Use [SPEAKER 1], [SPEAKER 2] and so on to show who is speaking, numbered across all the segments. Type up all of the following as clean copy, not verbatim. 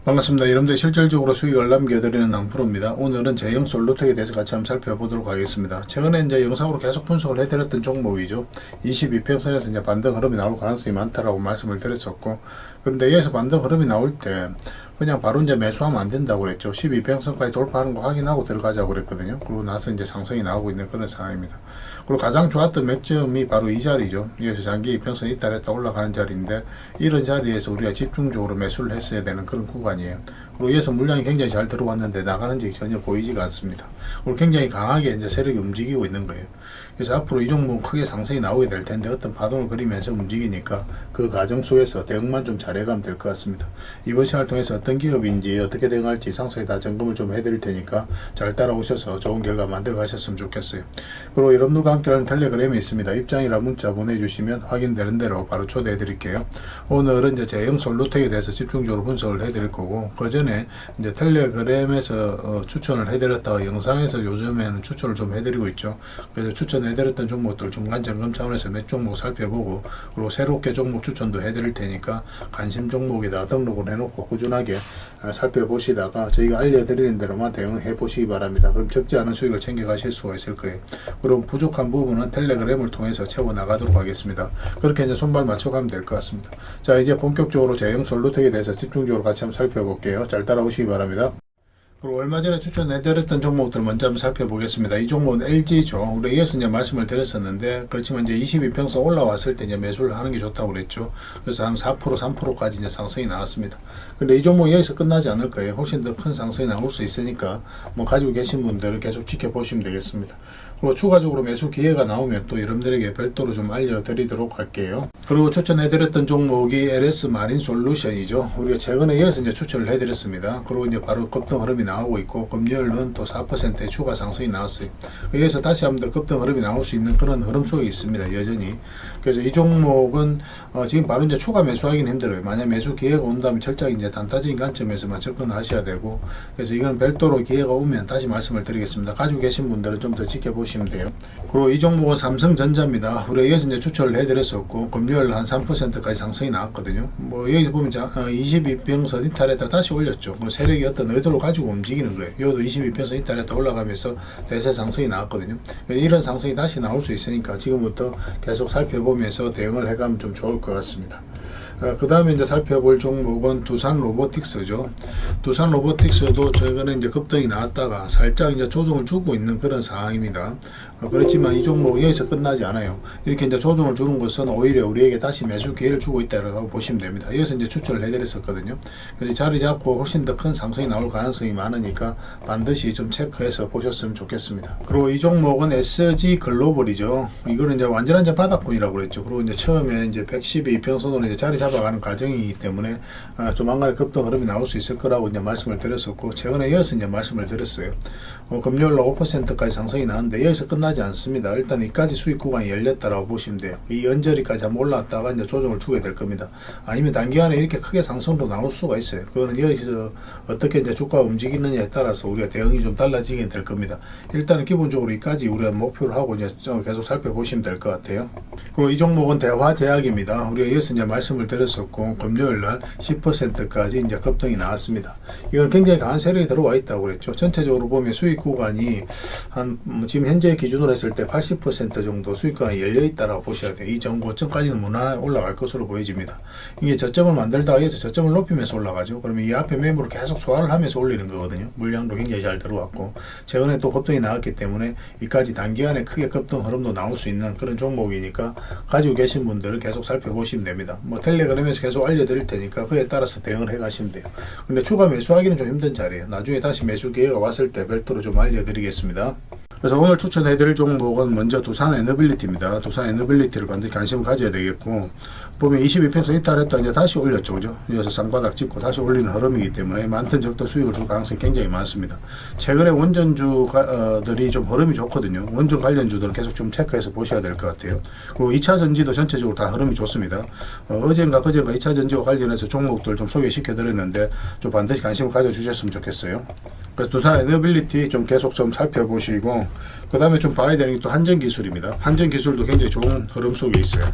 [SPEAKER 1] 반갑습니다. 여러분들 실질적으로 수익을 남겨드리는 낭프로입니다. 오늘은 제형 솔루텍에 대해서 같이 한번 살펴보도록 하겠습니다. 최근에 이제 영상으로 계속 분석을 해드렸던 종목이죠. 22평선에서 이제 반등 흐름이 나올 가능성이 많다라고 말씀을 드렸었고, 그런데 여기서 반등 흐름이 나올 때 그냥 바로 이제 매수하면 안 된다고 그랬죠. 12평선까지 돌파하는 거 확인하고 들어가자고 그랬거든요. 그러고 나서 이제 상승이 나오고 있는 그런 상황입니다. 그리고 가장 좋았던 맥점이 바로 이 자리죠. 여기서 장기 이평선 이탈했다 올라가는 자리인데, 이런 자리에서 우리가 집중적으로 매수를 했어야 되는 그런 구간이에요. 그리고 여기서 물량이 굉장히 잘 들어왔는데 나가는 적이 전혀 보이지가 않습니다. 그리고 굉장히 강하게 이제 세력이 움직이고 있는 거예요. 그래서 앞으로 이 종목은 크게 상승이 나오게 될 텐데, 어떤 파동을 그리면서 움직이니까 그 과정 속에서 대응만 좀 잘해가면 될 것 같습니다. 이번 시간을 통해서 어떤 기업인지 어떻게 대응할지 상세히 다 점검을 좀 해드릴 테니까 잘 따라오셔서 좋은 결과 만들어 가셨으면 좋겠어요. 그리고 여러분들과 함께하는 텔레그램이 있습니다. 입장이라 문자 보내주시면 확인되는 대로 바로 초대해 드릴게요. 오늘은 이제 제형 솔루텍에 대해서 집중적으로 분석을 해드릴 거고, 그 전에 이제 텔레그램에서 추천을 해드렸다가 영상에서 요즘에는 추천을 좀 해드리고 있죠. 그래서 추천해드렸던 종목들 중간 점검 차원에서 몇 종목 살펴보고, 그리고 새롭게 종목 추천도 해드릴 테니까 관심 종목에다 등록을 해놓고 꾸준하게 살펴보시다가 저희가 알려드리는 대로만 대응해 보시기 바랍니다. 그럼 적지 않은 수익을 챙겨 가실 수가 있을 거예요. 그럼 부족한 부분은 텔레그램을 통해서 채워 나가도록 하겠습니다. 그렇게 이제 손발 맞춰가면 될 것 같습니다. 자, 이제 본격적으로 제형 솔루텍에 대해서 집중적으로 같이 한번 살펴볼게요. 잘 따라오시기 바랍니다. 그리고 얼마 전에 추천해드렸던 종목들 먼저 한번 살펴보겠습니다. 이 종목은 LG죠. 우리 이어서 이제 말씀을 드렸었는데, 그렇지만 이제 22평선 올라왔을 때 이제 매수를 하는 게 좋다고 그랬죠. 그래서 한 4%, 3%까지 이제 상승이 나왔습니다. 근데 이 종목이 여기서 끝나지 않을 거예요. 훨씬 더 큰 상승이 나올 수 있으니까 뭐 가지고 계신 분들은 계속 지켜보시면 되겠습니다. 그리고 추가적으로 매수 기회가 나오면 또 여러분들에게 별도로 좀 알려드리도록 할게요. 그리고 추천해드렸던 종목이 LS 마린 솔루션이죠. 우리가 최근에 이어서 이제 추천을 해드렸습니다. 그리고 이제 바로 급등 흐름이 나오고 있고, 금요일은 또 4%의 추가 상승이 나왔어요. 여기서 다시 한번 더 급등 흐름이 나올 수 있는 그런 흐름 속에 있습니다. 여전히. 그래서 이 종목은 지금 바로 이제 추가 매수하기는 힘들어요. 만약 매수 기회가 온다면 철저히 이제 단타적인 관점에서만 접근하셔야 되고, 그래서 이건 별도로 기회가 오면 다시 말씀을 드리겠습니다. 가지고 계신 분들은 좀 더 지켜보시면 돼요. 그리고 이 종목은 삼성전자입니다. 우리가 여기서 이제 추천을 해드렸었고, 금요일 한 3%까지 상승이 나왔거든요. 뭐 여기 보면 22평선 이탈했다 다시 올렸죠. 그리고 세력이 어떤 의도를 가지고 움직이는 거예요. 이것도 22평선 이탈했다 올라가면서 대세 상승이 나왔거든요. 이런 상승이 다시 나올 수 있으니까 지금부터 계속 살펴보면서 대응을 해가면 좀 좋을 것 같습니다. 그 다음에 이제 살펴볼 종목은 두산 로보틱스죠. 두산 로보틱스도 최근에 이제 급등이 나왔다가 살짝 이제 조정을 주고 있는 그런 상황입니다. 그렇지만 이 종목 여기서 끝나지 않아요. 이렇게 이제 조정을 주는 것은 오히려 우리에게 다시 매수 기회를 주고 있다고 보시면 됩니다. 여기서 이제 추천을 해드렸었거든요. 그래서 자리 잡고 훨씬 더 큰 상승이 나올 가능성이 많으니까 반드시 좀 체크해서 보셨으면 좋겠습니다. 그리고 이 종목은 SG 글로벌이죠. 이거는 이제 완전한 이제 바닥권이라고 그랬죠. 그리고 이제 처음에 이제 112평선으로 이제 자리 잡아가는 과정이기 때문에 조만간에 급등 흐름이 나올 수 있을 거라고 이제 말씀을 드렸었고, 최근에 이어서 이제 말씀을 드렸어요. 금요일로 5%까지 상승이 나왔는데 여기서 끝나지 않습니다. 일단 이까지 수익 구간이 열렸다라고 보시면 돼요. 이 언저리까지 한번 올라왔다가 이제 조정을 주게 될 겁니다. 아니면 단기간에 이렇게 크게 상승도 나올 수가 있어요. 그거는 여기서 어떻게 이제 주가가 움직이느냐에 따라서 우리가 대응이 좀 달라지게 될 겁니다. 일단은 기본적으로 이까지 우리가 목표를 하고 이제 계속 살펴보시면 될 것 같아요. 그리고 이 종목은 대화제약입니다. 우리가 이어서 이제 말씀을 드렸었고, 금요일날 10%까지 이제 급등이 나왔습니다. 이건 굉장히 강한 세력이 들어와 있다고 그랬죠. 전체적으로 보면 수익 구간이 한 지금 현재 기준으로 했을 때 80% 정도 수익 구간이 열려 있다라고 보셔야 돼요. 이 정고점까지는 무난하게 올라갈 것으로 보여집니다. 이게 저점을 만들다가 해서 저점을 높이면서 올라가죠. 그러면 이 앞에 매물을 계속 소화를 하면서 올리는 거거든요. 물량도 굉장히 잘 들어왔고, 최근에 또 급등이 나왔기 때문에 이까지 단기간에 크게 급등 흐름도 나올 수 있는 그런 종목이니까 가지고 계신 분들은 계속 살펴보시면 됩니다. 뭐 텔레그램에서 계속 알려드릴 테니까 그에 따라서 대응을 해 가시면 돼요. 근데 추가 매수하기는 좀 힘든 자리예요. 나중에 다시 매수 기회가 왔을 때 별도로 좀 알려드리겠습니다. 그래서 오늘 추천해드릴 종목은 먼저 두산 에너빌리티입니다. 두산 에너빌리티를 반드시 관심을 가져야 되겠고, 보면 22평선 이탈했다 이제 다시 올렸죠. 그죠? 이어서 쌍바닥 찍고 다시 올리는 흐름이기 때문에 많든 적든 수익을 줄 가능성이 굉장히 많습니다. 최근에 원전주들이 좀 흐름이 좋거든요. 원전 관련주들은 계속 좀 체크해서 보셔야 될 것 같아요. 그리고 2차 전지도 전체적으로 다 흐름이 좋습니다. 어젠가 그젠가 2차 전지와 관련해서 종목들 좀 소개시켜 드렸는데 좀 반드시 관심을 가져주셨으면 좋겠어요. 그래서 두산 에너빌리티 좀 계속 좀 살펴보시고, 그 다음에 좀 봐야 되는 게 또 한전기술입니다. 한전기술도 굉장히 좋은 흐름 속에 있어요.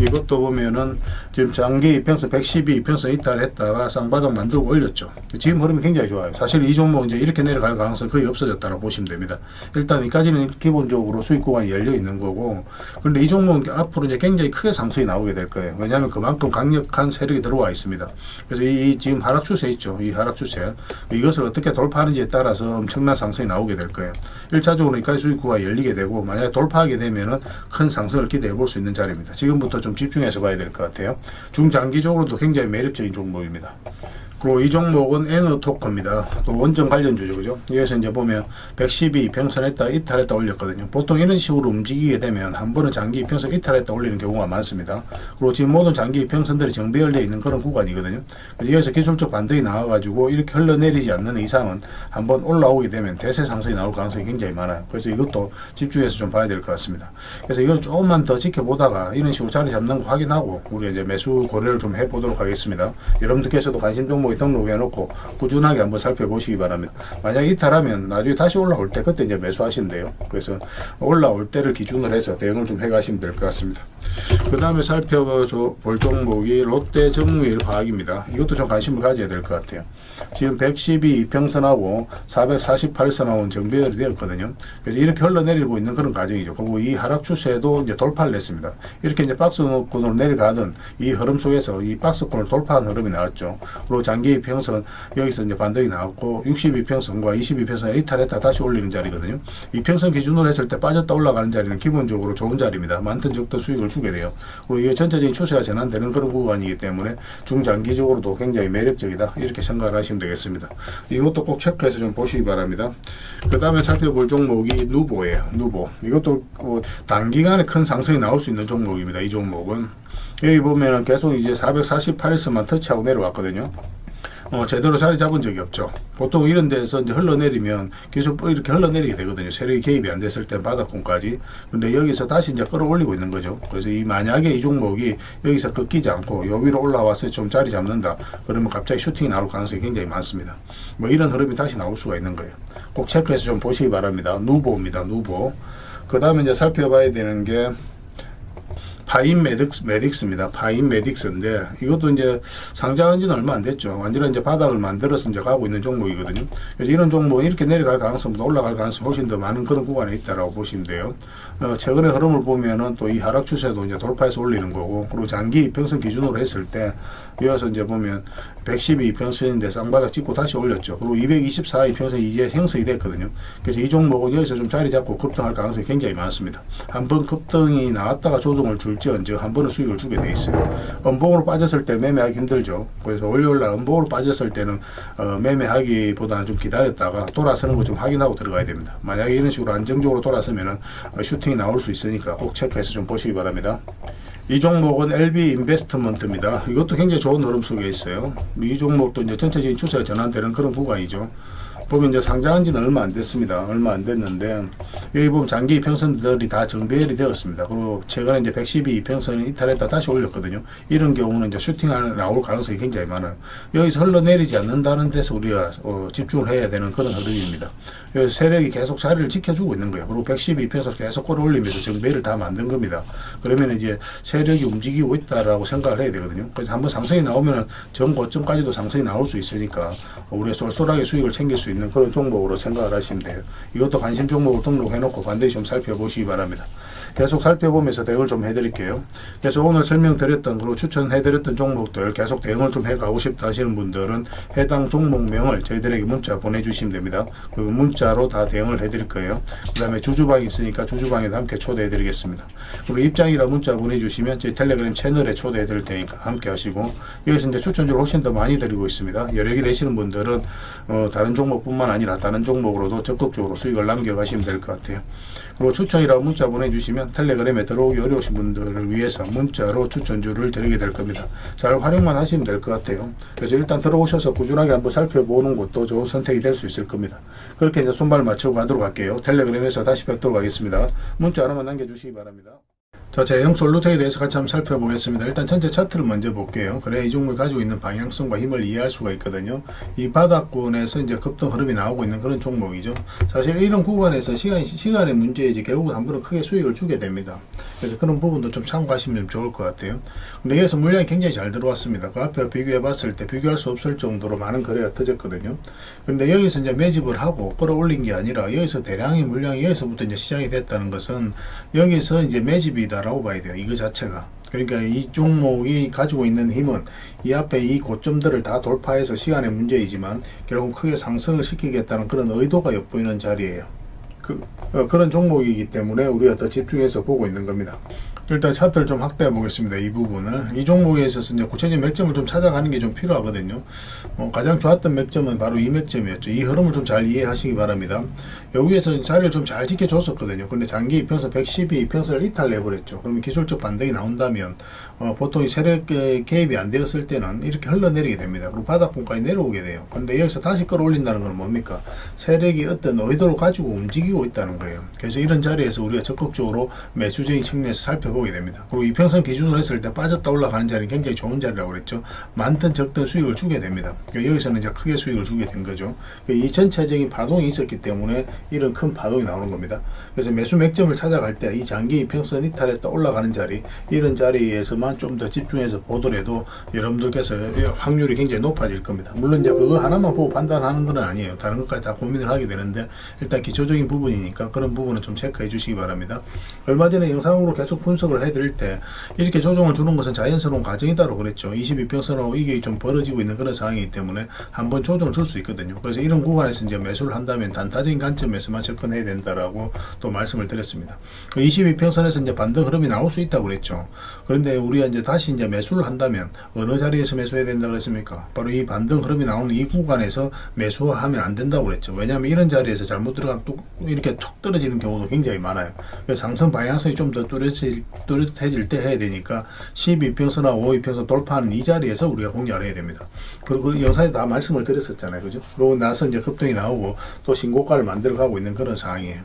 [SPEAKER 1] 이것도 보면은 지금 장기 이평선 112 이평선 이탈했다가 쌍바닥 만들고 올렸죠. 지금 흐름이 굉장히 좋아요. 사실 이 종목 이제 이렇게 내려갈 가능성이 거의 없어졌다고 보시면 됩니다. 일단 여기까지는 기본적으로 수익 구간이 열려 있는 거고, 그런데 이 종목은 앞으로 이제 굉장히 크게 상승이 나오게 될 거예요. 왜냐하면 그만큼 강력한 세력이 들어와 있습니다. 그래서 이 지금 하락 추세 있죠. 이 하락 추세, 이것을 어떻게 돌파하는지에 따라서 엄청난 상승이 나오게 될 거예요. 1차적으로 여기까지 수익 구간이 열리게 되고, 만약에 돌파하게 되면은 큰 상승을 기대해 볼 수 있는 자리입니다. 지금부터 좀 집중해서 봐야 될 것 같아요. 중장기적으로도 굉장히 매력적인 종목입니다. 그리고 이 종목은 에너토커입니다. 또 원전 관련주죠, 그죠? 여기서 이제 보면 112 이평선했다 이탈했다 올렸거든요. 보통 이런 식으로 움직이게 되면 한 번은 장기 이평선 이탈했다 올리는 경우가 많습니다. 그리고 지금 모든 장기 이평선들이 정배열되어 있는 그런 구간이거든요. 여기서 기술적 반등이 나와가지고 이렇게 흘러내리지 않는 이상은 한번 올라오게 되면 대세 상승이 나올 가능성이 굉장히 많아요. 그래서 이것도 집중해서 좀 봐야 될 것 같습니다. 그래서 이걸 조금만 더 지켜보다가 이런 식으로 자리 잡는 거 확인하고 우리가 이제 매수 고려를 좀 해보도록 하겠습니다. 여러분들께서도 관심 종목 등록해 놓고 꾸준하게 한번 살펴보시기 바랍니다. 만약 이탈하면 나중에 다시 올라올 때 그때 이제 매수하시면 돼요. 그래서 올라올 때를 기준으로 해서 대응을 좀 해가시면 될 것 같습니다. 그 다음에 살펴볼 종목이 롯데정밀화학입니다. 이것도 좀 관심을 가져야 될 것 같아요. 지금 112 이평선하고 448선하고 정배열이 되었거든요. 그래서 이렇게 흘러내리고 있는 그런 과정이죠. 그리고 이 하락 추세도 이제 돌파를 했습니다. 이렇게 이제 박스권으로 내려가던 이 흐름 속에서 이 박스권을 돌파한 흐름이 나왔죠. 그리고 장기 이평선 여기서 이제 반등이 나왔고 62평선과 22평선을 이탈했다 다시 올리는 자리거든요. 이평선 기준으로 했을 때 빠졌다 올라가는 자리는 기본적으로 좋은 자리입니다. 많든 적든 수익을 주게 돼요. 그리고 이게 전체적인 추세가 전환되는 그런 구간이기 때문에 중장기적으로도 굉장히 매력적이다 이렇게 생각을 하시면 되겠습니다. 이것도 꼭 체크해서 좀 보시기 바랍니다. 그 다음에 살펴볼 종목이 누보예요. 누보. 이것도 단기간에 큰 상승이 나올 수 있는 종목입니다. 이 종목은 여기 보면은 계속 이제 448에서만 터치하고 내려왔거든요. 제대로 자리 잡은 적이 없죠. 보통 이런 데서 이제 흘러내리면 계속 이렇게 흘러내리게 되거든요. 세력이 개입이 안 됐을 때 바닥권까지. 근데 여기서 다시 이제 끌어올리고 있는 거죠. 그래서 만약에 이 종목이 여기서 꺾이지 않고 요 위로 올라와서 좀 자리 잡는다. 그러면 갑자기 슈팅이 나올 가능성이 굉장히 많습니다. 뭐 이런 흐름이 다시 나올 수가 있는 거예요. 꼭 체크해서 좀 보시기 바랍니다. 누보입니다. 누보. 그 다음에 이제 살펴봐야 되는 게 파인메딕스입니다. 파인메딕스인데 이것도 이제 상장한 지는 얼마 안 됐죠. 완전히 이제 바닥을 만들어서 이제 가고 있는 종목이거든요. 그래서 이런 종목은 이렇게 내려갈 가능성보다 올라갈 가능성이 훨씬 더 많은 그런 구간에 있다라고 보시면 돼요. 최근의 흐름을 보면은 또 이 하락 추세도 이제 돌파해서 올리는 거고, 그리고 장기 이평선 기준으로 했을 때 이어서 이제 보면 112 이평선인데 쌍바닥 찍고 다시 올렸죠. 그리고 224 이평선이 이제 형성이 됐거든요. 그래서 이 종목은 여기서 좀 자리 잡고 급등할 가능성이 굉장히 많습니다. 한번 급등이 나왔다가 조정을 줄지언정 한 번은 수익을 주게 돼 있어요. 음봉으로 빠졌을 때 매매하기 힘들죠. 그래서 월요일날 음봉으로 빠졌을 때는 매매하기보다는 좀 기다렸다가 돌아서는 거 좀 확인하고 들어가야 됩니다. 만약에 이런 식으로 안정적으로 돌아서면은 슈팅이 나올 수 있으니까 꼭 체크해서 좀 보시기 바랍니다. 이 종목은 LB 인베스트먼트입니다. 이것도 굉장히 좋은 흐름 속에 있어요. 이 종목도 이제 전체적인 추세가 전환되는 그런 구간이죠. 보면 이제 상장한 지는 얼마 안 됐습니다. 얼마 안 됐는데 여기 보면 장기 이평선들이 다 정배열이 되었습니다. 그리고 최근에 이제 112 이평선을 이탈했다 다시 올렸거든요. 이런 경우는 이제 슈팅을 나올 가능성이 굉장히 많아요. 여기서 흘러내리지 않는다는 데서 우리가 집중을 해야 되는 그런 흐름입니다. 여기서 세력이 계속 자리를 지켜주고 있는 거예요. 그리고 112 이평선을 계속 끌어올리면서 정배를 다 만든 겁니다. 그러면 이제 세력이 움직이고 있다라고 생각을 해야 되거든요. 그래서 한번 상승이 나오면 전 고점까지도 상승이 나올 수 있으니까 우리가 쏠쏠하게 수익을 챙길 수 있는 그런 종목으로 생각을 하시면 돼요. 이것도 관심 종목을 등록해놓고 반드시 좀 살펴보시기 바랍니다. 계속 살펴보면서 대응을 좀 해드릴게요. 그래서 오늘 설명드렸던 그리고 추천해드렸던 종목들 계속 대응을 좀 해가고 싶다 하시는 분들은 해당 종목명을 저희들에게 문자 보내주시면 됩니다. 그리고 문자로 다 대응을 해드릴 거예요. 그 다음에 주주방이 있으니까 주주방에도 함께 초대해드리겠습니다. 그리고 입장이라 문자 보내주시면 저희 텔레그램 채널에 초대해드릴 테니까 함께 하시고, 여기서 이제 추천주를 훨씬 더 많이 드리고 있습니다. 여력이 되시는 분들은 다른 종목뿐만 아니라 다른 종목으로도 적극적으로 수익을 남겨가시면 될 것 같아요. 그리고 추천이라고 문자 보내주시면 텔레그램에 들어오기 어려우신 분들을 위해서 문자로 추천주를 드리게 될 겁니다. 잘 활용만 하시면 될 것 같아요. 그래서 일단 들어오셔서 꾸준하게 한번 살펴보는 것도 좋은 선택이 될 수 있을 겁니다. 그렇게 이제 손발 맞추고 가도록 할게요. 텔레그램에서 다시 뵙도록 하겠습니다. 문자 하나만 남겨주시기 바랍니다. 자, 제형 솔루텍에 대해서 같이 한번 살펴보겠습니다. 일단 전체 차트를 먼저 볼게요. 그래야 이 종목이 가지고 있는 방향성과 힘을 이해할 수가 있거든요. 이 바닥권에서 이제 급등 흐름이 나오고 있는 그런 종목이죠. 사실 이런 구간에서 시간의 문제이지 결국은 한 번은 크게 수익을 주게 됩니다. 그래서 그런 부분도 좀 참고하시면 좋을 것 같아요. 근데 여기서 물량이 굉장히 잘 들어왔습니다. 그 앞에 비교해 봤을 때 비교할 수 없을 정도로 많은 거래가 터졌거든요. 근데 여기서 이제 매집을 하고 끌어올린 게 아니라 여기서 대량의 물량이 여기서부터 이제 시작이 됐다는 것은 여기서 이제 매집이다 라고 봐야 돼요. 이거 자체가. 그러니까 이 종목이 가지고 있는 힘은 이 앞에 이 고점들을 다 돌파해서 시간의 문제이지만 결국 크게 상승을 시키겠다는 그런 의도가 엿보이는 자리예요. 그런 종목이기 때문에 우리가 더 집중해서 보고 있는 겁니다. 일단 차트를 좀 확대해 보겠습니다. 이 부분을. 이 종목에 있어서 이제 구체적인 맥점을 좀 찾아가는 게 좀 필요하거든요. 가장 좋았던 맥점은 바로 이 맥점이었죠. 이 흐름을 좀 잘 이해하시기 바랍니다. 여기에서 자리를 좀 잘 지켜줬었거든요. 근데 장기 이평선 112 이평선을 이탈내버렸죠. 그러면 기술적 반등이 나온다면 보통 세력 개입이 안 되었을 때는 이렇게 흘러내리게 됩니다. 그리고 바닥권까지 내려오게 돼요. 근데 여기서 다시 끌어올린다는 건 뭡니까? 세력이 어떤 의도를 가지고 움직이고 있다는 거예요. 그래서 이런 자리에서 우리가 적극적으로 매수적인 측면에서 살펴보게 됩니다. 그리고 이평선 기준으로 했을 때 빠졌다 올라가는 자리는 굉장히 좋은 자리라고 그랬죠. 많든 적든 수익을 주게 됩니다. 그러니까 여기서는 이제 크게 수익을 주게 된 거죠. 그러니까 이 전체적인 파동이 있었기 때문에 이런 큰 파동이 나오는 겁니다. 그래서 매수 맥점을 찾아갈 때 이 장기 이평선 이탈했다 올라가는 자리, 이런 자리에서만 좀 더 집중해서 보더라도 여러분들께서 확률이 굉장히 높아질 겁니다. 물론 이제 그거 하나만 보고 판단하는 건 아니에요. 다른 것까지 다 고민을 하게 되는데 일단 기초적인 부분이니까 그런 부분은 좀 체크해 주시기 바랍니다. 얼마 전에 영상으로 계속 분석을 해드릴 때 이렇게 조정을 주는 것은 자연스러운 과정이다라고 그랬죠. 22평선하고 이게 좀 벌어지고 있는 그런 상황이기 때문에 한번 조정을 줄 수 있거든요. 그래서 이런 구간에서 이제 매수를 한다면 단타적인 관점에서만 접근해야 된다라고 또 말씀을 드렸습니다. 22평선에서 이제 반등 흐름이 나올 수 있다고 그랬죠. 그런데 우리가 이제 다시 이제 매수를 한다면 어느 자리에서 매수해야 된다고 그랬습니까? 바로 이 반등 흐름이 나오는 이 구간에서 매수하면 안 된다고 그랬죠. 왜냐하면 이런 자리에서 잘못 들어가면 이렇게 툭 떨어지는 경우도 굉장히 많아요. 그래서 상승 방향성이 좀 더 뚜렷해질 때 해야 되니까 12평선이나 5이평선 돌파하는 이 자리에서 우리가 공략을 해야 됩니다. 그리고 그 영상에 다 말씀을 드렸었잖아요. 그죠? 그러고 나서 이제 급등이 나오고 또 신고가를 만들어 가고 있는 그런 상황이에요.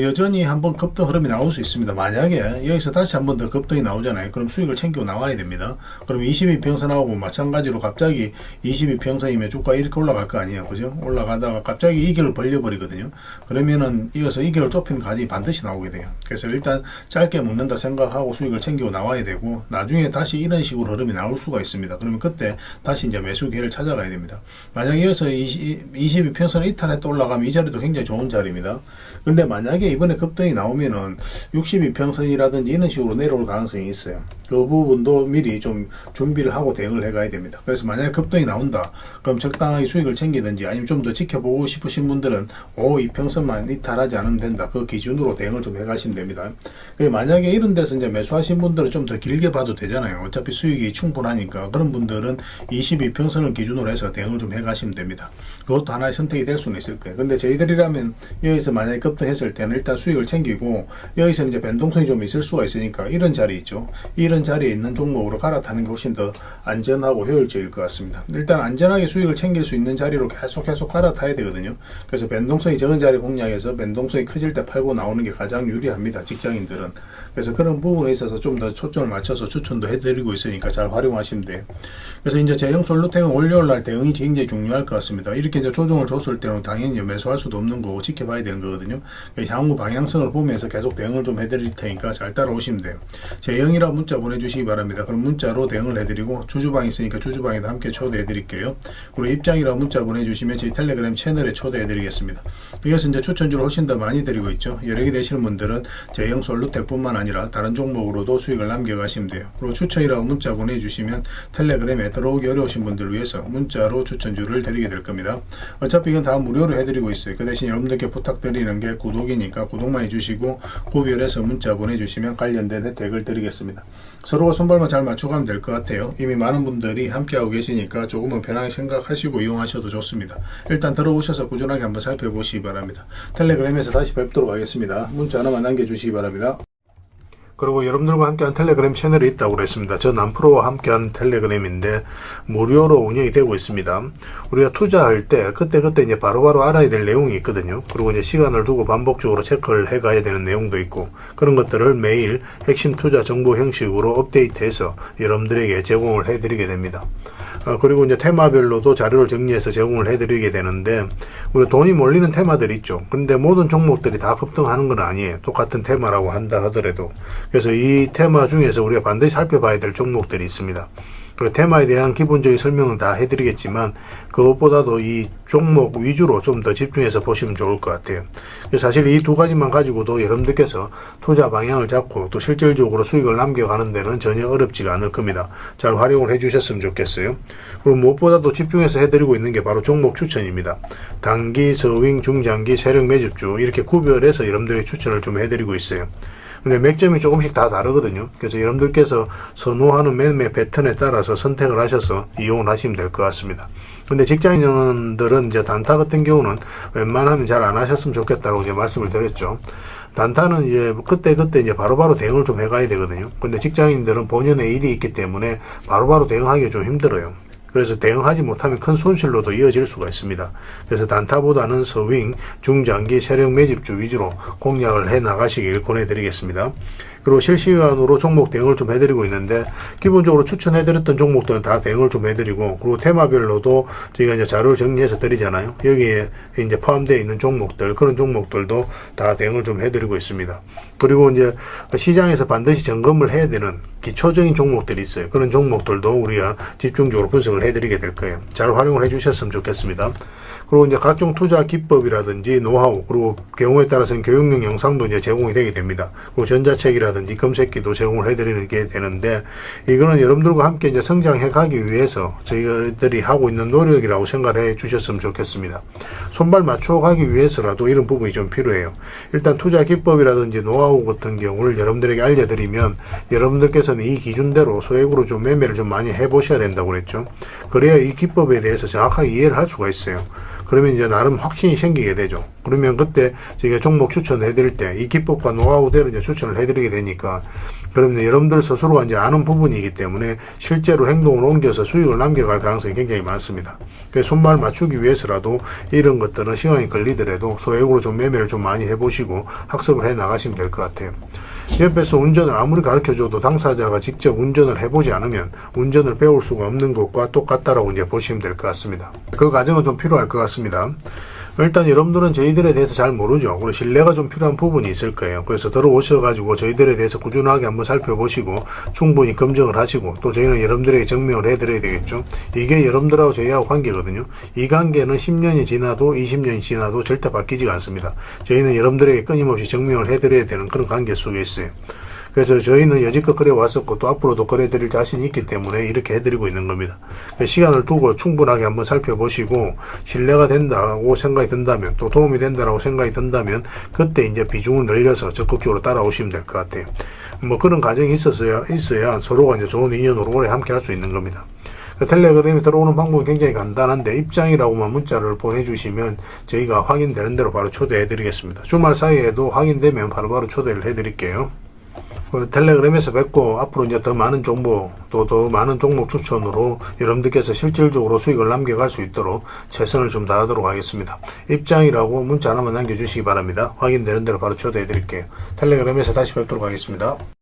[SPEAKER 1] 여전히 한번 급등 흐름이 나올 수 있습니다. 만약에 여기서 다시 한번 더 급등이 나오잖아요. 그럼 수익을 챙겨 나와야 됩니다. 그럼 22평선하고 마찬가지로 갑자기 22평선이면 주가 이렇게 올라갈 거 아니에요. 그죠? 올라가다가 갑자기 이결을 벌려버리거든요. 그러면은 이어서 이결을 좁히는 가격이 반드시 나오게 돼요. 그래서 일단 짧게 먹는다 생각하고 수익을 챙겨 나와야 되고 나중에 다시 이런 식으로 흐름이 나올 수가 있습니다. 그러면 그때 다시 이제 매수 기회를 찾아가야 됩니다. 만약에 이어서 22평선을 이탈했다 올라가면 이 자리도 굉장히 좋은 자리입니다. 근데 만약에 이번에 급등이 나오면은 62평선이라든지 이런 식으로 내려올 가능성이 있어요. 그 부분도 미리 좀 준비를 하고 대응을 해가야 됩니다. 그래서 만약에 급등이 나온다, 그럼 적당하게 수익을 챙기든지 아니면 좀 더 지켜보고 싶으신 분들은 2평선만 이탈하지 않으면 된다. 그 기준으로 대응을 좀 해가시면 됩니다. 만약에 이런 데서 이제 매수하신 분들은 좀 더 길게 봐도 되잖아요. 어차피 수익이 충분하니까. 그런 분들은 22평선을 기준으로 해서 대응을 좀 해가시면 됩니다. 그것도 하나의 선택이 될 수는 있을 거예요. 근데 저희들이라면 여기서 만약에 급등했을 때는 일단 수익을 챙기고 여기서는 이제 변동성이 좀 있을 수가 있으니까 이런 자리 있죠. 이런 자리에 있는 종목으로 갈아타는 게 훨씬 더 안전하고 효율적일 것 같습니다. 일단 안전하게 수익을 챙길 수 있는 자리로 계속 갈아타야 되거든요. 그래서 변동성이 적은 자리 공략해서 변동성이 커질 때 팔고 나오는 게 가장 유리합니다. 직장인들은. 그래서 그런 부분에 있어서 좀 더 초점을 맞춰서 추천도 해드리고 있으니까 잘 활용하시면 돼요. 그래서 이제 제형 솔루텍은 월요일날 대응이 굉장히 중요할 것 같습니다. 이렇게 이제 조정을 줬을 때는 당연히 매수할 수도 없는 거고 지켜봐야 되는 거거든요. 향후 방향성을 보면서 계속 대응을 좀 해드릴 테니까 잘 따라오시면 돼요. 제형이라 문자 보내주시기 바랍니다. 그럼 문자로 대응을 해드리고 주주방 있으니까 주주방에도 함께 초대해드릴게요. 그리고 입장이라 문자 보내주시면 저희 텔레그램 채널에 초대해드리겠습니다. 이것은 이제 추천주를 훨씬 더 많이 드리고 있죠. 여러 개 되시는 분들은 제형 솔루텍뿐만 아니라 다른 종목으로도 수익을 남겨가시면 돼요. 그리고 추천이라고 문자 보내주시면 텔레그램에 들어오기 어려우신 분들을 위해서 문자로 추천주를 드리게 될 겁니다. 어차피 이건 다 무료로 해드리고 있어요. 그 대신 여러분들께 부탁드리는 게 구독이니까 구독만 해주시고 구별해서 문자 보내주시면 관련된 혜택을 드리겠습니다. 서로가 손발만 잘 맞춰가면 될 것 같아요. 이미 많은 분들이 함께하고 계시니까 조금은 편하게 생각하시고 이용하셔도 좋습니다. 일단 들어오셔서 꾸준하게 한번 살펴보시기 바랍니다. 텔레그램에서 다시 뵙도록 하겠습니다. 문자 하나만 남겨주시기 바랍니다. 그리고 여러분들과 함께한 텔레그램 채널이 있다고 그랬습니다. 저 남프로와 함께한 텔레그램인데 무료로 운영이 되고 있습니다. 우리가 투자할 때 그때그때 이제 바로바로 알아야 될 내용이 있거든요. 그리고 이제 시간을 두고 반복적으로 체크를 해 가야 되는 내용도 있고, 그런 것들을 매일 핵심 투자 정보 형식으로 업데이트해서 여러분들에게 제공을 해 드리게 됩니다. 그리고 이제 테마별로도 자료를 정리해서 제공을 해드리게 되는데, 우리 돈이 몰리는 테마들이 있죠. 그런데 모든 종목들이 다 급등하는 건 아니에요. 똑같은 테마라고 한다 하더라도. 그래서 이 테마 중에서 우리가 반드시 살펴봐야 될 종목들이 있습니다. 그 테마에 대한 기본적인 설명은 다 해드리겠지만, 그것보다도 이 종목 위주로 좀 더 집중해서 보시면 좋을 것 같아요. 사실 이 두 가지만 가지고도 여러분들께서 투자 방향을 잡고 또 실질적으로 수익을 남겨가는 데는 전혀 어렵지가 않을 겁니다. 잘 활용을 해주셨으면 좋겠어요. 그리고 무엇보다도 집중해서 해드리고 있는 게 바로 종목 추천입니다. 단기, 서윙, 중장기, 세력 매집주 이렇게 구별해서 여러분들의 추천을 좀 해드리고 있어요. 근데 맥점이 조금씩 다 다르거든요. 그래서 여러분들께서 선호하는 매매 패턴에 따라서 선택을 하셔서 이용을 하시면 될 것 같습니다. 근데 직장인들은 이제 단타 같은 경우는 웬만하면 잘 안 하셨으면 좋겠다고 이제 말씀을 드렸죠. 단타는 이제 그때 이제 바로바로 대응을 좀 해가야 되거든요. 근데 직장인들은 본연의 일이 있기 때문에 바로바로 대응하기가 좀 힘들어요. 그래서 대응하지 못하면 큰 손실로도 이어질 수가 있습니다. 그래서 단타보다는 서윙, 중장기, 세력 매집주 위주로 공략을 해 나가시길 권해드리겠습니다. 그리고 실시간으로 종목 대응을 좀 해드리고 있는데, 기본적으로 추천해드렸던 종목들은 다 대응을 좀 해드리고, 그리고 테마별로도 저희가 이제 자료를 정리해서 드리잖아요. 여기에 이제 포함되어 있는 종목들, 그런 종목들도 다 대응을 좀 해드리고 있습니다. 그리고 이제 시장에서 반드시 점검을 해야 되는 기초적인 종목들이 있어요. 그런 종목들도 우리가 집중적으로 분석을 해드리게 될 거예요. 잘 활용을 해주셨으면 좋겠습니다. 그리고 이제 각종 투자 기법이라든지 노하우, 그리고 경우에 따라서는 교육용 영상도 이제 제공이 되게 됩니다. 그리고 전자책이라든지 검색기도 제공을 해드리는 게 되는데, 이거는 여러분들과 함께 이제 성장해 가기 위해서 저희들이 하고 있는 노력이라고 생각해 주셨으면 좋겠습니다. 손발 맞춰 가기 위해서라도 이런 부분이 좀 필요해요. 일단 투자 기법이라든지 노하우 같은 경우를 여러분들에게 알려드리면, 여러분들께서는 이 기준대로 소액으로 좀 매매를 좀 많이 해보셔야 된다고 그랬죠. 그래야 이 기법에 대해서 정확하게 이해를 할 수가 있어요. 그러면 이제 나름 확신이 생기게 되죠. 그러면 그때 저희가 종목 추천해 드릴 때 이 기법과 노하우대로 이제 추천을 해 드리게 되니까, 그러면 여러분들 스스로가 이제 아는 부분이기 때문에 실제로 행동을 옮겨서 수익을 남겨갈 가능성이 굉장히 많습니다. 그래서 손발 맞추기 위해서라도 이런 것들은 시간이 걸리더라도 소액으로 좀 매매를 좀 많이 해보시고 학습을 해 나가시면 될 것 같아요. 옆에서 운전을 아무리 가르쳐줘도 당사자가 직접 운전을 해보지 않으면 운전을 배울 수가 없는 것과 똑같다라고 이제 보시면 될 것 같습니다. 그 과정은 좀 필요할 것 같습니다. 일단 여러분들은 저희들에 대해서 잘 모르죠. 그리고 신뢰가 좀 필요한 부분이 있을 거예요. 그래서 들어오셔가지고 저희들에 대해서 꾸준하게 한번 살펴보시고 충분히 검증을 하시고, 또 저희는 여러분들에게 증명을 해드려야 되겠죠. 이게 여러분들하고 저희하고 관계거든요. 이 관계는 10년이 지나도 20년이 지나도 절대 바뀌지가 않습니다. 저희는 여러분들에게 끊임없이 증명을 해드려야 되는 그런 관계 속에 있어요. 그래서 저희는 여지껏 그래왔었고 또 앞으로도 그래드릴 자신이 있기 때문에 이렇게 해드리고 있는 겁니다. 시간을 두고 충분하게 한번 살펴보시고 신뢰가 된다고 생각이 든다면, 또 도움이 된다고 생각이 든다면, 그때 이제 비중을 늘려서 적극적으로 따라오시면 될 것 같아요. 뭐 그런 과정이 있어야 서로가 이제 좋은 인연으로 오래 함께 할 수 있는 겁니다. 텔레그램에 들어오는 방법은 굉장히 간단한데, 입장이라고만 문자를 보내주시면 저희가 확인되는 대로 바로 초대해 드리겠습니다. 주말 사이에도 확인되면 바로바로 초대를 해 드릴게요. 텔레그램에서 뵙고, 앞으로 이제 더 많은 정보, 또 더 많은 종목 추천으로 여러분들께서 실질적으로 수익을 남겨갈 수 있도록 최선을 좀 다하도록 하겠습니다. 입장이라고 문자 하나만 남겨주시기 바랍니다. 확인되는 대로 바로 초대해 드릴게요. 텔레그램에서 다시 뵙도록 하겠습니다.